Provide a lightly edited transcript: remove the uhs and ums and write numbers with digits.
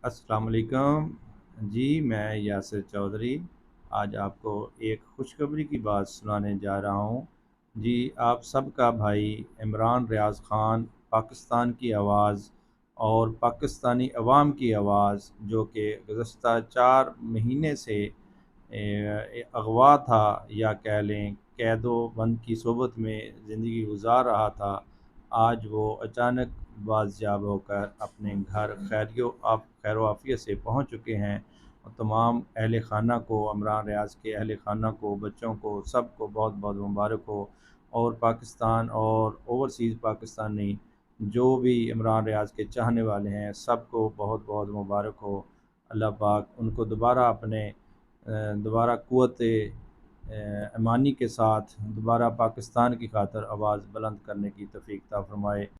अस्सलाम वालेकुम जी। मैं यासिर चौधरी आज आपको एक खुशखबरी की बात सुनाने जा रहा हूँ। जी, आप सबका भाई इमरान रियाज़ ख़ान पाकिस्तान की आवाज़ और पाकिस्तानी अवाम की आवाज़, जो कि गुज़श्ता 4 महीने से अगवा था या कह लें कैदो-बंद की सोबत में ज़िंदगी गुज़ार रहा था, आज वो अचानक बाज़याब होकर अपने घर खैर-व-आफ़ियत से पहुँच चुके हैं। और तमाम अहल खाना को, इमरान रियाज़ के अहल खाना को, बच्चों को, सबको बहुत-बहुत मुबारक हो। और पाकिस्तान और ओवरसीज़ पाकिस्तान नहीं, जो भी इमरान रियाज़ के चाहने वाले हैं, सबको बहुत-बहुत मुबारक हो। अल्लाह पाक उनको दोबारा क़ुव्वत ईमानी के साथ दोबारा पाकिस्तान की खातिर आवाज़ बुलंद करने की तौफ़ीक अता फ़रमाए।